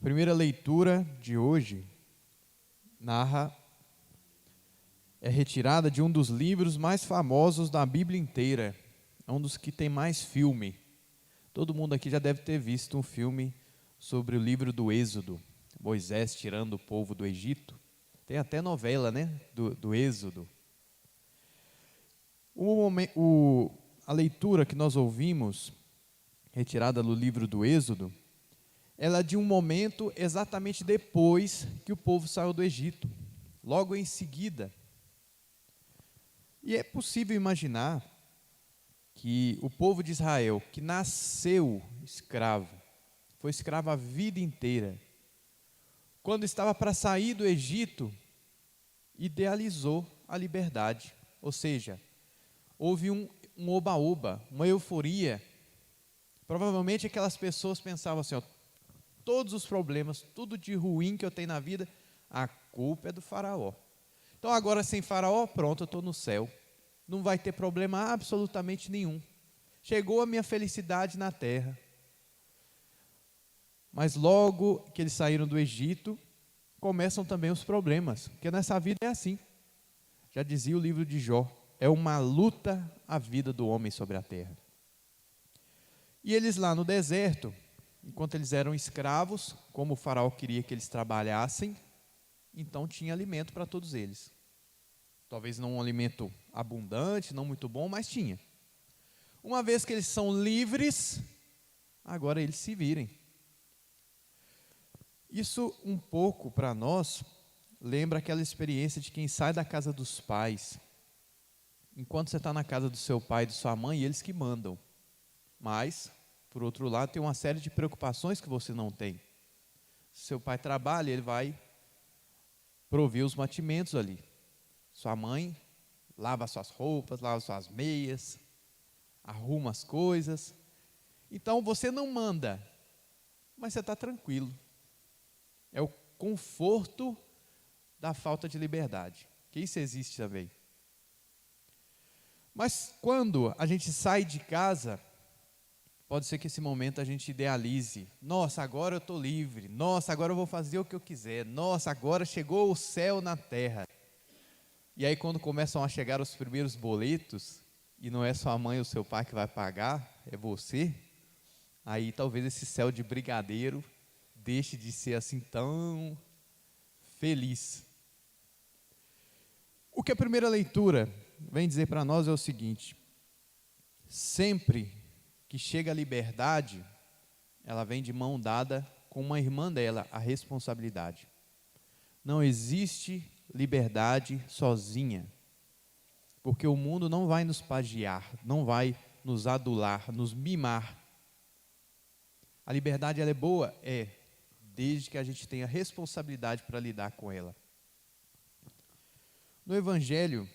primeira leitura de hoje é retirada de um dos livros mais famosos da Bíblia inteira. É um dos que tem mais filme. Todo mundo aqui já deve ter visto um filme sobre o livro do Êxodo. Moisés tirando o povo do Egito. Tem até novela, né? Do Êxodo. A leitura que nós ouvimos, retirada do livro do Êxodo, ela é de um momento exatamente depois que o povo saiu do Egito, logo em seguida. E é possível imaginar que o povo de Israel, que nasceu escravo, foi escravo a vida inteira, quando estava para sair do Egito, idealizou a liberdade, ou seja, houve um oba-oba, uma euforia. Provavelmente aquelas pessoas pensavam assim, todos os problemas, tudo de ruim que eu tenho na vida, a culpa é do faraó. Então agora sem faraó, pronto, eu estou no céu. Não vai ter problema absolutamente nenhum. Chegou a minha felicidade na terra. Mas logo que eles saíram do Egito, começam também os problemas. Porque nessa vida é assim. Já dizia o livro de Jó, é uma luta a vida do homem sobre a terra. E eles lá no deserto, enquanto eles eram escravos, como o faraó queria que eles trabalhassem, então tinha alimento para todos eles. Talvez não um alimento abundante, não muito bom, mas tinha. Uma vez que eles são livres, agora eles se virem. Isso um pouco para nós lembra aquela experiência de quem sai da casa dos pais. Enquanto você está na casa do seu pai e de sua mãe, eles que mandam. Mas, por outro lado, tem uma série de preocupações que você não tem. Se seu pai trabalha, ele vai prover os mantimentos ali. Sua mãe lava suas roupas, lava suas meias, arruma as coisas. Então você não manda, mas você está tranquilo. É o conforto da falta de liberdade, que isso existe também. Mas quando a gente sai de casa, pode ser que esse momento a gente idealize. Nossa, agora eu estou livre. Nossa, agora eu vou fazer o que eu quiser. Nossa, agora chegou o céu na terra. E aí quando começam a chegar os primeiros boletos, e não é sua mãe ou seu pai que vai pagar, é você, aí talvez esse céu de brigadeiro deixe de ser assim tão feliz. O que a primeira leitura vem dizer para nós é o seguinte: sempre que chega a liberdade, ela vem de mão dada com uma irmã dela, a responsabilidade. Não existe liberdade sozinha, porque o mundo não vai nos pagiar, não vai nos adular, nos mimar. A liberdade ela é boa? É, desde que a gente tenha responsabilidade para lidar com ela. No Evangelho,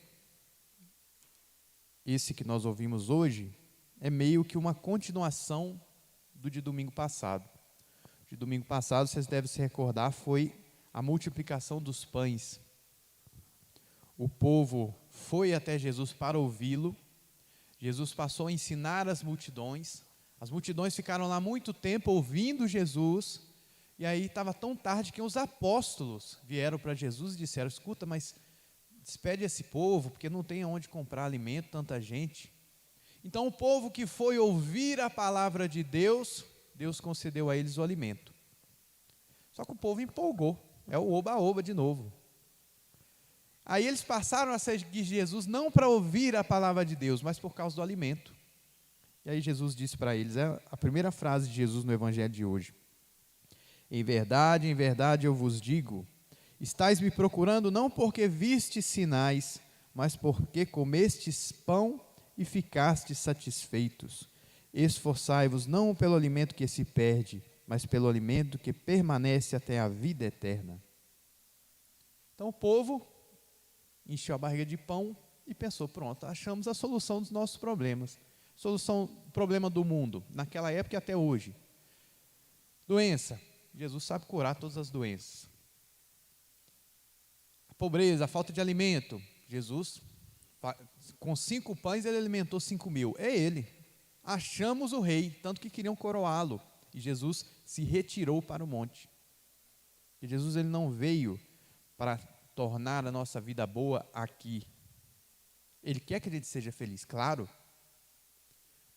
esse que nós ouvimos hoje, é meio que uma continuação do de domingo passado. De domingo passado, vocês devem se recordar, foi a multiplicação dos pães. O povo foi até Jesus para ouvi-lo. Jesus passou a ensinar as multidões ficaram lá muito tempo ouvindo Jesus, e aí estava tão tarde que os apóstolos vieram para Jesus e disseram: escuta, mas despede esse povo, porque não tem onde comprar alimento, tanta gente. Então o povo que foi ouvir a palavra de Deus, Deus concedeu a eles o alimento. Só que o povo empolgou, é o oba-oba de novo. Aí eles passaram a seguir Jesus não para ouvir a palavra de Deus, mas por causa do alimento. E aí Jesus disse para eles, é a primeira frase de Jesus no Evangelho de hoje: em verdade eu vos digo, estáis me procurando não porque vistes sinais, mas porque comestes pão e ficastes satisfeitos. Esforçai-vos não pelo alimento que se perde, mas pelo alimento que permanece até a vida eterna. Então o povo encheu a barriga de pão e pensou: pronto, achamos a solução dos nossos problemas. Problema do mundo, naquela época e até hoje. Doença, Jesus sabe curar todas as doenças. A pobreza, a falta de alimento, Jesus, com 5 pães ele alimentou 5.000, é ele. Achamos o rei, tanto que queriam coroá-lo, e Jesus se retirou para o monte. E Jesus ele não veio para tornar a nossa vida boa aqui. Ele quer que a gente seja feliz, claro.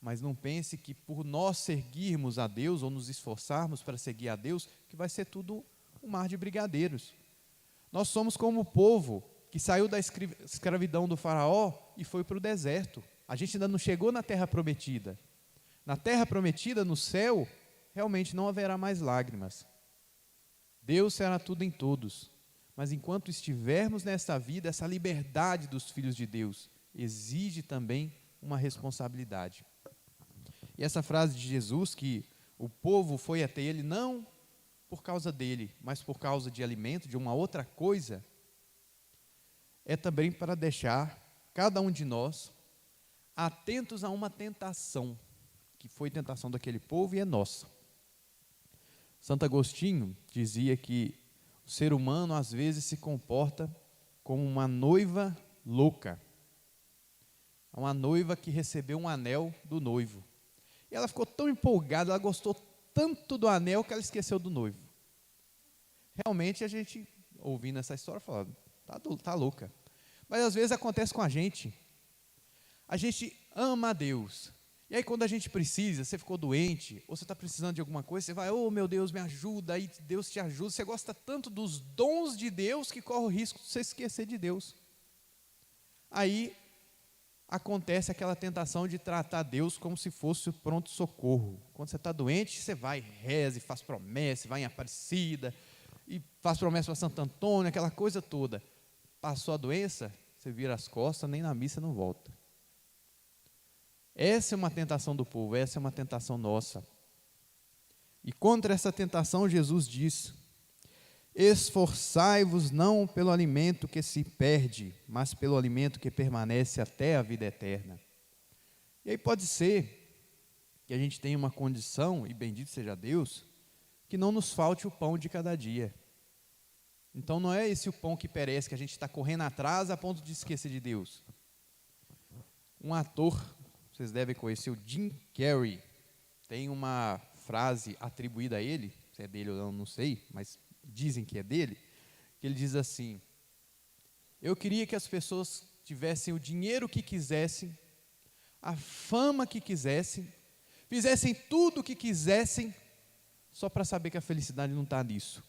Mas não pense que por nós seguirmos a Deus ou nos esforçarmos para seguir a Deus, que vai ser tudo um mar de brigadeiros. Nós somos como o povo que saiu da escravidão do faraó e foi para o deserto. A gente ainda não chegou na terra prometida. Na terra prometida, no céu, realmente não haverá mais lágrimas. Deus será tudo em todos. Mas enquanto estivermos nessa vida, essa liberdade dos filhos de Deus exige também uma responsabilidade. E essa frase de Jesus, que o povo foi até ele não por causa dele, mas por causa de alimento, de uma outra coisa, é também para deixar cada um de nós atentos a uma tentação, que foi tentação daquele povo e é nossa. Santo Agostinho dizia que o ser humano às vezes se comporta como uma noiva louca. Uma noiva que recebeu um anel do noivo. E ela ficou tão empolgada, ela gostou tanto do anel que ela esqueceu do noivo. Realmente a gente, ouvindo essa história, fala, tá louca. Mas às vezes acontece com a gente. A gente ama a Deus. E aí quando a gente precisa, você ficou doente, ou você está precisando de alguma coisa, você vai, oh meu Deus, me ajuda, aí Deus te ajuda. Você gosta tanto dos dons de Deus que corre o risco de você esquecer de Deus. Aí acontece aquela tentação de tratar Deus como se fosse o pronto-socorro. Quando você está doente, você vai, reza, e faz promessa, vai em Aparecida, e faz promessa para Santo Antônio, aquela coisa toda. Passou a doença, você vira as costas, nem na missa não volta. Essa é uma tentação do povo, essa é uma tentação nossa. E contra essa tentação, Jesus diz: esforçai-vos não pelo alimento que se perde, mas pelo alimento que permanece até a vida eterna. E aí pode ser que a gente tenha uma condição, e bendito seja Deus, que não nos falte o pão de cada dia. Então não é esse o pão que perece, que a gente está correndo atrás a ponto de esquecer de Deus. Um ator, vocês devem conhecer, o Jim Carrey, tem uma frase atribuída a ele, se é dele ou não, não sei, mas dizem que é dele, que ele diz assim: eu queria que as pessoas tivessem o dinheiro que quisessem, a fama que quisessem, fizessem tudo o que quisessem, só para saber que a felicidade não está nisso.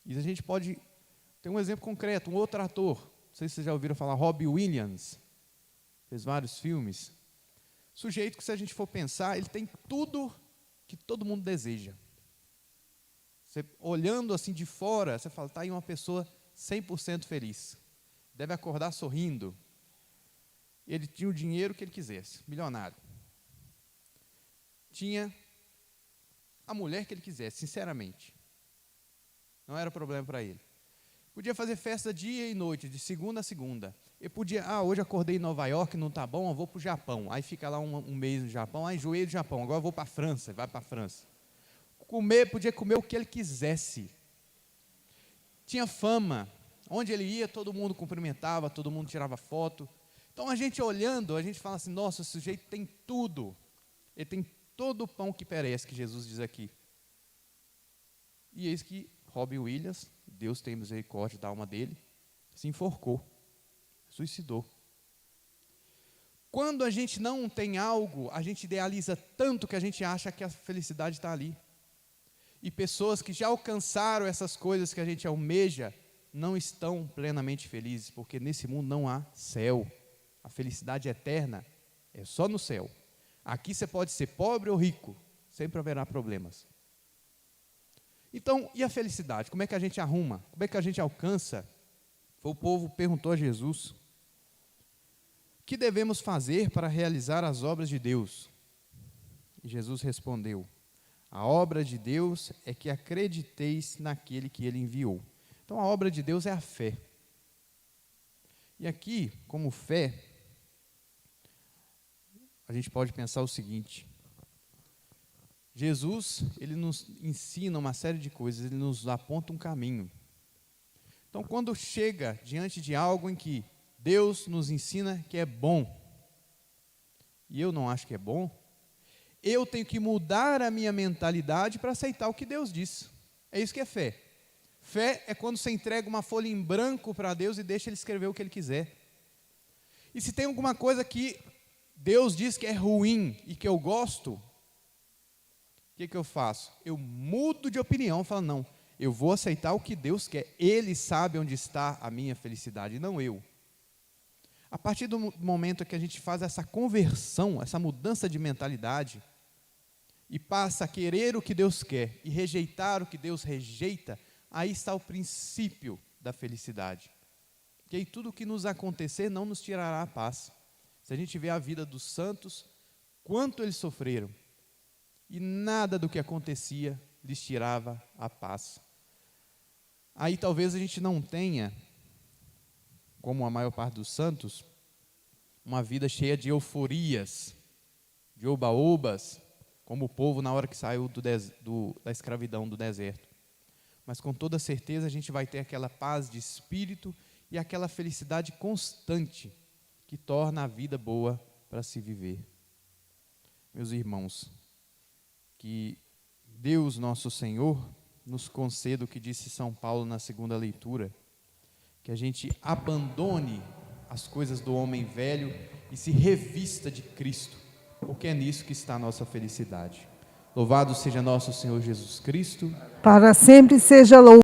E a gente pode ter um exemplo concreto, um outro ator, não sei se vocês já ouviram falar, Robin Williams, fez vários filmes. Sujeito que, se a gente for pensar, ele tem tudo que todo mundo deseja. Você, olhando assim de fora, você fala, está aí uma pessoa 100% feliz. Deve acordar sorrindo. Ele tinha o dinheiro que ele quisesse, milionário. Tinha a mulher que ele quisesse, sinceramente. Não era problema para ele. Podia fazer festa dia e noite, de segunda a segunda. Ele podia, hoje acordei em Nova York, não está bom, eu vou para o Japão. Aí fica lá um mês no Japão, enjoei do Japão, agora eu vou para a França, vai para a França. Podia comer o que ele quisesse. Tinha fama. Onde ele ia, todo mundo cumprimentava, todo mundo tirava foto. Então a gente olhando, a gente fala assim, nossa, esse sujeito tem tudo. Ele tem todo o pão que perece, que Jesus diz aqui. E eis que Robin Williams, Deus tem misericórdia da alma dele, se enforcou, suicidou. Quando a gente não tem algo, a gente idealiza tanto que a gente acha que a felicidade está ali. E pessoas que já alcançaram essas coisas que a gente almeja, não estão plenamente felizes, porque nesse mundo não há céu. A felicidade eterna é só no céu. Aqui você pode ser pobre ou rico, sempre haverá problemas. Então, e a felicidade? Como é que a gente arruma? Como é que a gente alcança? O povo perguntou a Jesus: o que devemos fazer para realizar as obras de Deus? E Jesus respondeu: a obra de Deus é que acrediteis naquele que Ele enviou. Então a obra de Deus é a fé. E aqui, como fé, a gente pode pensar o seguinte: Jesus, Ele nos ensina uma série de coisas, Ele nos aponta um caminho. Então quando chega diante de algo em que Deus nos ensina que é bom, e eu não acho que é bom, eu tenho que mudar a minha mentalidade para aceitar o que Deus diz. É isso que é fé. Fé é quando você entrega uma folha em branco para Deus e deixa Ele escrever o que Ele quiser. E se tem alguma coisa que Deus diz que é ruim e que eu gosto, o que eu faço? Eu mudo de opinião, falo, não, eu vou aceitar o que Deus quer. Ele sabe onde está a minha felicidade, não eu. A partir do momento que a gente faz essa conversão, essa mudança de mentalidade, e passa a querer o que Deus quer e rejeitar o que Deus rejeita, aí está o princípio da felicidade. Que aí tudo o que nos acontecer não nos tirará a paz. Se a gente vê a vida dos santos, quanto eles sofreram, e nada do que acontecia lhes tirava a paz. Aí talvez a gente não tenha, como a maior parte dos santos, uma vida cheia de euforias, de oba-obas, como o povo na hora que saiu da escravidão do deserto. Mas com toda certeza a gente vai ter aquela paz de espírito e aquela felicidade constante que torna a vida boa para se viver. Meus irmãos, que Deus nosso Senhor nos conceda o que disse São Paulo na segunda leitura, que a gente abandone as coisas do homem velho e se revista de Cristo, porque é nisso que está a nossa felicidade. Louvado seja nosso Senhor Jesus Cristo. Para sempre seja louvado.